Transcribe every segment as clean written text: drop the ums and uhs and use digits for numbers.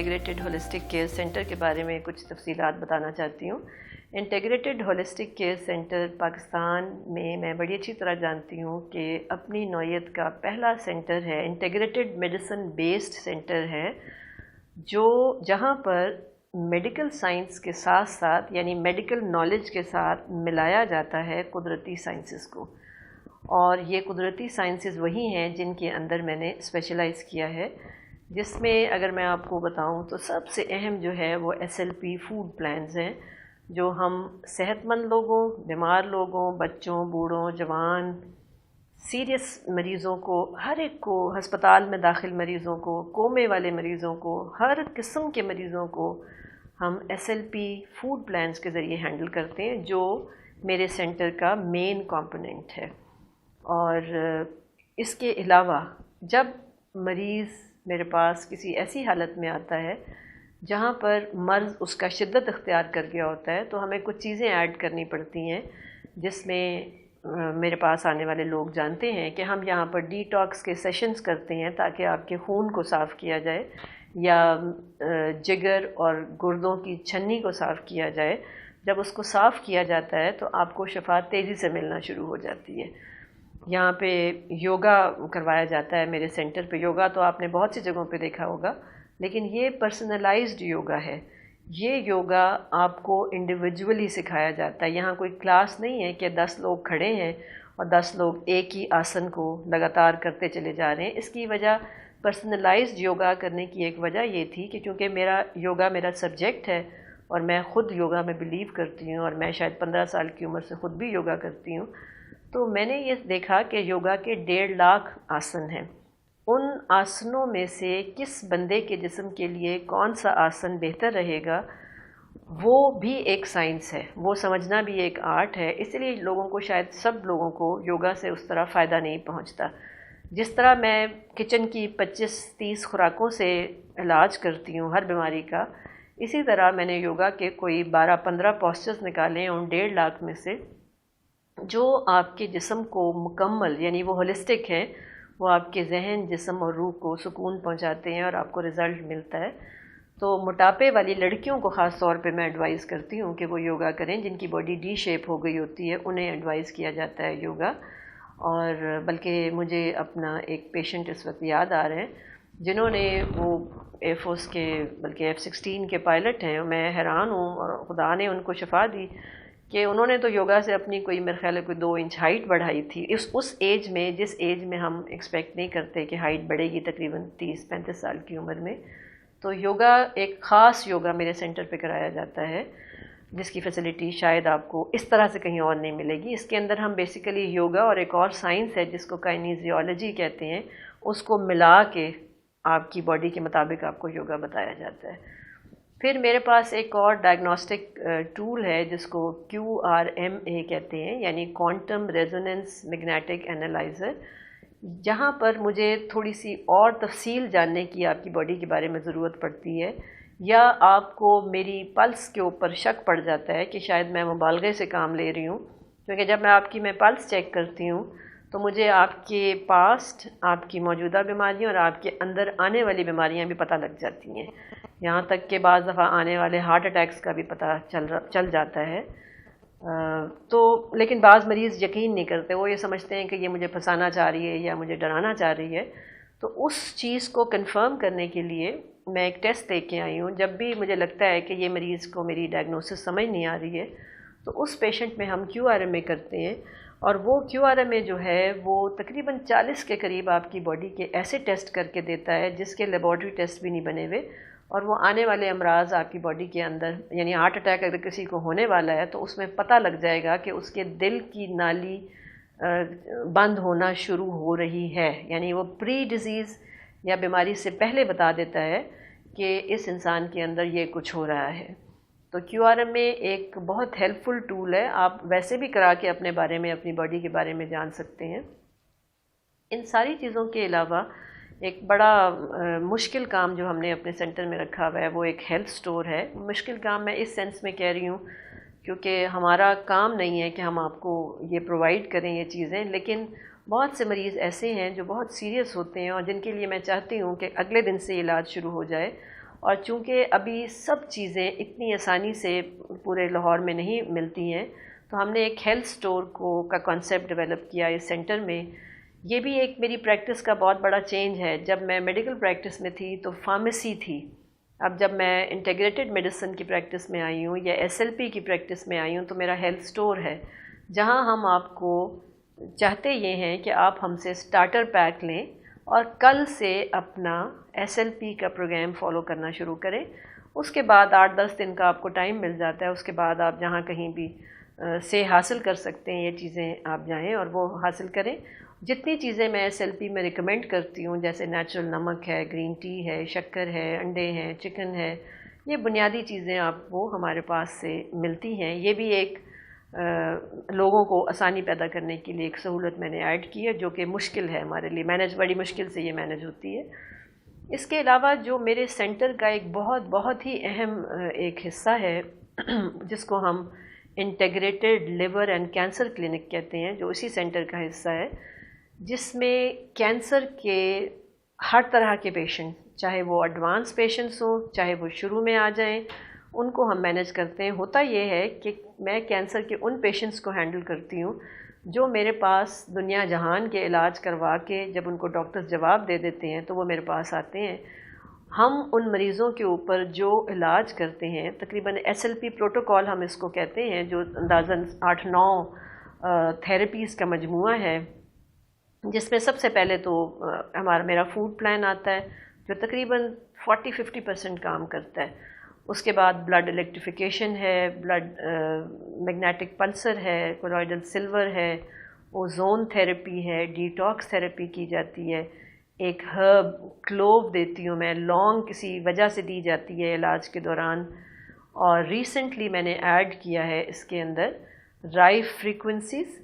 Integrated holistic care centre کے بارے میں کچھ تفصیلات بتانا چاہتی ہوں۔ Integrated holistic care centre Pakistan میں بڑی اچھی طرح جانتی ہوں کہ اپنی نوعیت کا پہلا سینٹر ہے، انٹیگریٹڈ میڈیسن بیسڈ سینٹر ہے، جہاں پر میڈیکل سائنس کے ساتھ ساتھ یعنی میڈیکل نالج کے ساتھ ملایا جاتا ہے قدرتی سائنسز کو، اور یہ قدرتی سائنسز وہی ہیں جن کے اندر میں نے اسپیشلائز کیا ہے، جس میں اگر میں آپ کو بتاؤں تو سب سے اہم جو ہے وہ SLP فوڈ پلانز ہیں، جو ہم صحت مند لوگوں، بیمار لوگوں، بچوں، بوڑھوں، جوان، سیریس مریضوں کو، ہر ایک کو، ہسپتال میں داخل مریضوں کو، کومے والے مریضوں کو، ہر قسم کے مریضوں کو ہم SLP فوڈ پلانز کے ذریعے ہینڈل کرتے ہیں، جو میرے سینٹر کا مین کمپوننٹ ہے۔ اور اس کے علاوہ جب مریض میرے پاس کسی ایسی حالت میں آتا ہے جہاں پر مرض اس کا شدت اختیار کر گیا ہوتا ہے، تو ہمیں کچھ چیزیں ایڈ کرنی پڑتی ہیں، جس میں میرے پاس آنے والے لوگ جانتے ہیں کہ ہم یہاں پر ڈی ٹاکس کے سیشنز کرتے ہیں تاکہ آپ کے خون کو صاف کیا جائے یا جگر اور گردوں کی چھنی کو صاف کیا جائے۔ جب اس کو صاف کیا جاتا ہے تو آپ کو شفا تیزی سے ملنا شروع ہو جاتی ہے۔ یہاں پہ یوگا کروایا جاتا ہے میرے سینٹر پہ۔ یوگا تو آپ نے بہت سی جگہوں پہ دیکھا ہوگا، لیکن یہ پرسنلائزڈ یوگا ہے۔ یہ یوگا آپ کو انڈیویجولی سکھایا جاتا ہے۔ یہاں کوئی کلاس نہیں ہے کہ 10 لوگ کھڑے ہیں اور 10 لوگ ایک ہی آسن کو لگاتار کرتے چلے جا رہے ہیں۔ اس کی وجہ پرسنلائزڈ یوگا کرنے کی ایک وجہ یہ تھی کہ چونکہ یوگا میرا سبجیکٹ ہے اور میں خود یوگا میں بلیو کرتی ہوں، اور میں شاید 15 سال کی عمر سے خود بھی یوگا کرتی ہوں، تو میں نے یہ دیکھا کہ یوگا کے 1.5 لاکھ آسن ہیں۔ ان آسنوں میں سے کس بندے کے جسم کے لیے کون سا آسن بہتر رہے گا، وہ بھی ایک سائنس ہے، وہ سمجھنا بھی ایک آرٹ ہے۔ اس لیے لوگوں کو، شاید سب لوگوں کو یوگا سے اس طرح فائدہ نہیں پہنچتا۔ جس طرح میں کچن کی 25-30 خوراکوں سے علاج کرتی ہوں ہر بیماری کا، اسی طرح میں نے یوگا کے کوئی 12-15 پوسچرز نکالے ہیں ان 1.5 لاکھ میں سے، جو آپ کے جسم کو مکمل یعنی وہ ہولسٹک ہیں، وہ آپ کے ذہن، جسم اور روح کو سکون پہنچاتے ہیں اور آپ کو رزلٹ ملتا ہے۔ تو موٹاپے والی لڑکیوں کو خاص طور پہ میں ایڈوائز کرتی ہوں کہ وہ یوگا کریں، جن کی باڈی ڈی شیپ ہو گئی ہوتی ہے انہیں ایڈوائز کیا جاتا ہے یوگا۔ اور بلکہ مجھے اپنا ایک پیشنٹ اس وقت یاد آ رہے ہیں جنہوں نے، وہ ایئر فورس کے بلکہ F-16 کے پائلٹ ہیں، میں حیران ہوں، اور خدا نے ان کو شفا دی کہ انہوں نے تو یوگا سے اپنی کوئی میرے خیال ہے کوئی 2 انچ ہائٹ بڑھائی تھی، اس ایج میں، جس ایج میں ہم ایکسپیکٹ نہیں کرتے کہ ہائٹ بڑھے گی، تقریباً 30-35 سال کی عمر میں۔ تو یوگا، ایک خاص یوگا میرے سینٹر پہ کرایا جاتا ہے، جس کی فیسلٹی شاید آپ کو اس طرح سے کہیں اور نہیں ملے گی۔ اس کے اندر ہم بیسیکلی یوگا اور ایک اور سائنس ہے جس کو کائنیزیولوجی کہتے ہیں، اس کو ملا کے آپ کی باڈی کے مطابق آپ کو یوگا بتایا جاتا ہے۔ پھر میرے پاس ایک اور ڈائگنوسٹک ٹول ہے جس کو QRMA کہتے ہیں، یعنی کوانٹم ریزوننس میگنیٹک انالائزر، جہاں پر مجھے تھوڑی سی اور تفصیل جاننے کی آپ کی باڈی کے بارے میں ضرورت پڑتی ہے، یا آپ کو میری پلس کے اوپر شک پڑ جاتا ہے کہ شاید میں مبالغے سے کام لے رہی ہوں، کیونکہ جب میں پلس چیک کرتی ہوں تو مجھے آپ کے پاسٹ، آپ کی موجودہ بیماریاں اور آپ کے اندر آنے والی بیماریاں بھی پتہ لگ جاتی ہیں، یہاں تک کہ بعض دفعہ آنے والے ہارٹ اٹیکس کا بھی پتہ چل جاتا ہے۔ تو لیکن بعض مریض یقین نہیں کرتے، وہ یہ سمجھتے ہیں کہ یہ مجھے پھنسانا چاہ رہی ہے یا مجھے ڈرانا چاہ رہی ہے۔ تو اس چیز کو کنفرم کرنے کے لیے میں ایک ٹیسٹ لے کے آئی ہوں۔ جب بھی مجھے لگتا ہے کہ یہ مریض کو میری ڈائگنوسس سمجھ نہیں آ رہی ہے، تو اس پیشنٹ میں ہم QRMA کرتے ہیں، اور وہ QRMA جو ہے وہ تقریباً 40 کے قریب آپ کی باڈی کے ایسے ٹیسٹ کر کے دیتا ہے جس کے لیبارٹری ٹیسٹ بھی نہیں بنے ہوئے، اور وہ آنے والے امراض آپ کی باڈی کے اندر، یعنی ہارٹ اٹیک اگر کسی کو ہونے والا ہے تو اس میں پتہ لگ جائے گا کہ اس کے دل کی نالی بند ہونا شروع ہو رہی ہے، یعنی وہ پری ڈیزیز یا بیماری سے پہلے بتا دیتا ہے کہ اس انسان کے اندر یہ کچھ ہو رہا ہے۔ تو QRMA ایک بہت ہیلپ فل ٹول ہے، آپ ویسے بھی کرا کے اپنے بارے میں، اپنی باڈی کے بارے میں جان سکتے ہیں۔ ان ساری چیزوں کے علاوہ ایک بڑا مشکل کام جو ہم نے اپنے سینٹر میں رکھا ہوا ہے وہ ایک ہیلتھ سٹور ہے۔ مشکل کام میں اس سینس میں کہہ رہی ہوں کیونکہ ہمارا کام نہیں ہے کہ ہم آپ کو یہ پرووائڈ کریں یہ چیزیں، لیکن بہت سے مریض ایسے ہیں جو بہت سیریس ہوتے ہیں اور جن کے لیے میں چاہتی ہوں کہ اگلے دن سے علاج شروع ہو جائے، اور چونکہ ابھی سب چیزیں اتنی آسانی سے پورے لاہور میں نہیں ملتی ہیں، تو ہم نے ایک ہیلتھ اسٹور کا کانسیپٹ ڈیولپ کیا اس سینٹر میں۔ یہ بھی ایک میری پریکٹس کا بہت بڑا چینج ہے۔ جب میں میڈیکل پریکٹس میں تھی تو فارمیسی تھی، اب جب میں انٹیگریٹڈ میڈیسن کی پریکٹس میں آئی ہوں یا ایس ایل پی کی پریکٹس میں آئی ہوں تو میرا ہیلتھ اسٹور ہے، جہاں ہم آپ کو چاہتے یہ ہیں کہ آپ ہم سے سٹارٹر پیک لیں اور کل سے اپنا ایس ایل پی کا پروگرام فالو کرنا شروع کریں۔ اس کے بعد 8-10 دن کا آپ کو ٹائم مل جاتا ہے، اس کے بعد آپ جہاں کہیں بھی سے حاصل کر سکتے ہیں یہ چیزیں آپ جائیں اور وہ حاصل کریں۔ جتنی چیزیں میں ایس ایل پی میں ریکمینڈ کرتی ہوں، جیسے نیچرل نمک ہے، گرین ٹی ہے، شکر ہے، انڈے ہیں، چکن ہے، یہ بنیادی چیزیں آپ کو ہمارے پاس سے ملتی ہیں۔ یہ بھی ایک لوگوں کو آسانی پیدا کرنے کے لیے ایک سہولت میں نے ایڈ کی ہے، جو کہ مشکل ہے ہمارے لیے مینیج، بڑی مشکل سے یہ مینیج ہوتی ہے۔ اس کے علاوہ جو میرے سینٹر کا ایک بہت ہی اہم ایک حصہ ہے جس کو ہم integrated liver and cancer clinic کہتے ہیں، جو اسی سینٹر کا حصہ ہے، جس میں کینسر کے ہر طرح کے پیشنٹ، چاہے وہ ایڈوانس پیشنٹس ہوں، چاہے وہ شروع میں آ جائیں، ان کو ہم مینیج کرتے ہیں۔ ہوتا یہ ہے کہ میں کینسر کے ان پیشنٹس کو ہینڈل کرتی ہوں جو میرے پاس دنیا جہان کے علاج کروا کے جب ان کو ڈاکٹرز جواب دے دیتے ہیں تو وہ میرے پاس آتے ہیں۔ ہم ان مریضوں کے اوپر جو علاج کرتے ہیں، تقریباً ایس ایل پی پروٹوکول ہم اس کو کہتے ہیں، جو اندازاً 8-9 تھیراپیز کا مجموعہ ہے، جس میں سب سے پہلے تو میرا فوڈ پلان آتا ہے جو تقریباً 40-50% کام کرتا ہے۔ اس کے بعد بلڈ الیکٹریفیکیشن ہے، بلڈ میگنیٹک پلسر ہے، کولوئڈل سلور ہے، اوزون تھیراپی ہے، ڈیٹاکس تھیراپی کی جاتی ہے، ایک ہرب کلوو دیتی ہوں میں، لونگ کسی وجہ سے دی جاتی ہے علاج کے دوران، اور ریسنٹلی میں نے ایڈ کیا ہے اس کے اندر رائی فریکوینسیز،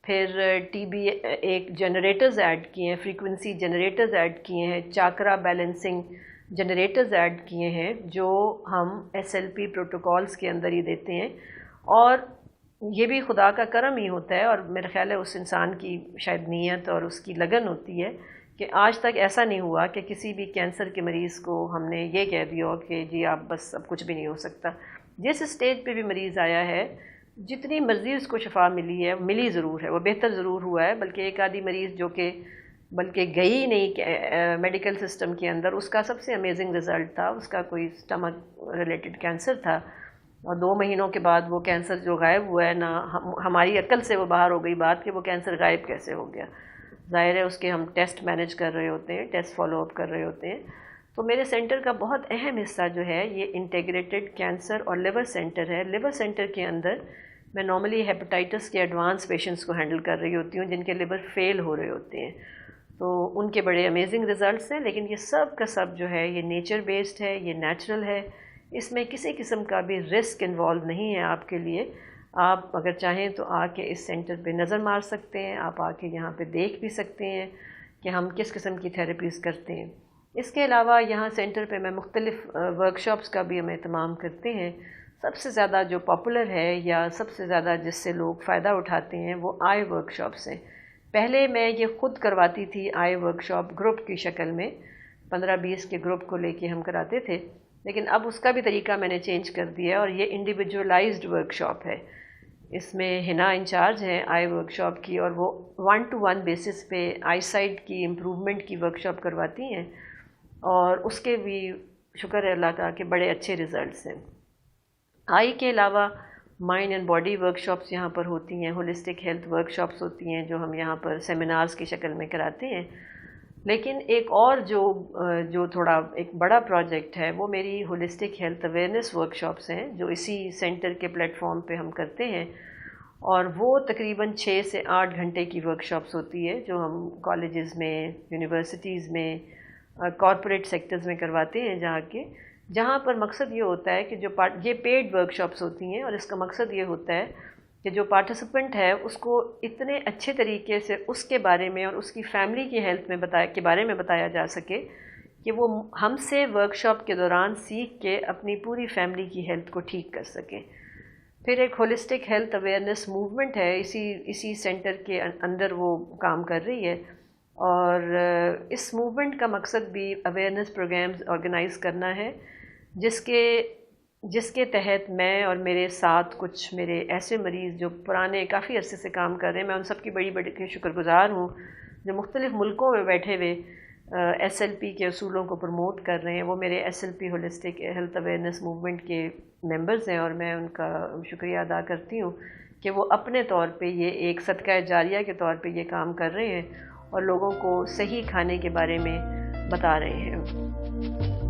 پھر ٹی بی ایک جنریٹرز ایڈ کیے ہیں، فریکوینسی جنریٹرز ایڈ کیے ہیں، چاکرا بیلنسنگ جنریٹرز ایڈ کیے ہیں جو ہم ایس ایل پی پروٹوکولز کے اندر ہی دیتے ہیں۔ اور یہ بھی خدا کا کرم ہی ہوتا ہے، اور میرا خیال ہے اس انسان کی شاید نیت اور اس کی لگن ہوتی ہے کہ آج تک ایسا نہیں ہوا کہ کسی بھی کینسر کے مریض کو ہم نے یہ کہہ دیا ہو کہ جی آپ بس اب کچھ بھی نہیں ہو سکتا۔ جس اسٹیج پہ بھی مریض آیا ہے، جتنی مرضی اس کو شفا ملی ہے، ملی ضرور ہے، وہ بہتر ضرور ہوا ہے، بلکہ ایک آدھی مریض جو کہ بلکہ گئی نہیں میڈیکل سسٹم کے اندر، اس کا سب سے امیزنگ رزلٹ تھا، اس کا کوئی سٹمک ریلیٹڈ کینسر تھا، اور 2 مہینوں کے بعد وہ کینسر جو غائب ہوا ہے، نہ ہماری عقل سے وہ باہر ہو گئی بات کہ وہ کینسر غائب کیسے ہو گیا۔ ظاہر ہے اس کے ہم ٹیسٹ مینیج کر رہے ہوتے ہیں، ٹیسٹ فالو اپ کر رہے ہوتے ہیں۔ تو میرے سینٹر کا بہت اہم حصہ جو ہے یہ انٹیگریٹڈ کینسر اور لیور سینٹر ہے۔ لیور سینٹر کے اندر میں نارملی ہیپاٹائٹس کے ایڈوانس پیشنٹس کو ہینڈل کر رہی ہوتی ہوں جن کے لیور فیل ہو رہے ہوتے ہیں، تو ان کے بڑے امیزنگ ریزلٹس ہیں، لیکن یہ سب کا سب جو ہے یہ نیچر بیسڈ ہے، یہ نیچرل ہے، اس میں کسی قسم کا بھی رسک انوالو نہیں ہے آپ کے لیے۔ آپ اگر چاہیں تو آ کے اس سینٹر پہ نظر مار سکتے ہیں، آپ آ کے یہاں پہ دیکھ بھی سکتے ہیں کہ ہم کس قسم کی تھیراپیز کرتے ہیں۔ اس کے علاوہ یہاں سینٹر پہ میں مختلف ورکشاپس کا بھی ہم اہتمام کرتے ہیں۔ سب سے زیادہ جو پاپولر ہے یا سب سے زیادہ جس سے لوگ فائدہ اٹھاتے ہیں وہ آئی ورکشاپس ہیں۔ پہلے میں یہ خود کرواتی تھی آئی ورکشاپ گروپ کی شکل میں، 15-20 کے گروپ کو لے کے ہم کراتے تھے، لیکن اب اس کا بھی طریقہ میں نے چینج کر دیا ہے اور یہ انڈیویجولائزڈ ورکشاپ ہے۔ اس میں ہنا انچارج ہیں آئی ورکشاپ کی، اور وہ 1-to-1 بیسس پہ آئی سائٹ کی امپروومنٹ کی ورکشاپ کرواتی ہیں، اور اس کے بھی شکر ہے اللہ کا کہ بڑے اچھے ریزلٹس ہیں۔ آئی کے علاوہ مائنڈ اینڈ باڈی ورکشاپس یہاں پر ہوتی ہیں، ہولسٹک ہیلتھ ورکشاپس ہوتی ہیں جو ہم یہاں پر سیمینارز کی شکل میں کراتے ہیں۔ لیکن ایک اور جو تھوڑا ایک بڑا پروجیکٹ ہے وہ میری ہولسٹک ہیلتھ اویئرنیس ورکشاپس ہیں جو اسی سینٹر کے پلیٹ فارم پہ ہم کرتے ہیں، اور وہ تقریباً 6 سے 8 گھنٹے کی ورکشاپس ہوتی ہے جو ہم کالجز میں، یونیورسٹیز میں، کارپوریٹ سیکٹرز میں کرواتے ہیں، جہاں پر مقصد یہ ہوتا ہے کہ یہ پیڈ ورکشاپس ہوتی ہیں، اور اس کا مقصد یہ ہوتا ہے کہ جو پارٹیسپینٹ ہے اس کو اتنے اچھے طریقے سے اس کے بارے میں اور اس کی فیملی کی ہیلتھ میں کے بارے میں بتایا جا سکے کہ وہ ہم سے ورکشاپ کے دوران سیکھ کے اپنی پوری فیملی کی ہیلتھ کو ٹھیک کر سکیں۔ پھر ایک ہولسٹک ہیلتھ اویئرنیس موومنٹ ہے، اسی سینٹر کے اندر وہ کام کر رہی ہے، اور اس موومنٹ کا مقصد بھی اویئرنیس پروگرامز آرگنائز کرنا ہے جس کے تحت میں اور میرے ساتھ کچھ میرے ایسے مریض جو پرانے کافی عرصے سے کام کر رہے ہیں، میں ان سب کی بڑی بڑی شکر گزار ہوں، جو مختلف ملکوں میں بیٹھے ہوئے ایس ایل پی کے اصولوں کو پروموٹ کر رہے ہیں، وہ میرے S L P holistic health awareness movement کے ممبرز ہیں، اور میں ان کا شکریہ ادا کرتی ہوں کہ وہ اپنے طور پہ یہ ایک صدقہ جاریہ کے طور پہ یہ کام کر رہے ہیں اور لوگوں کو صحیح کھانے کے بارے میں بتا رہے ہیں۔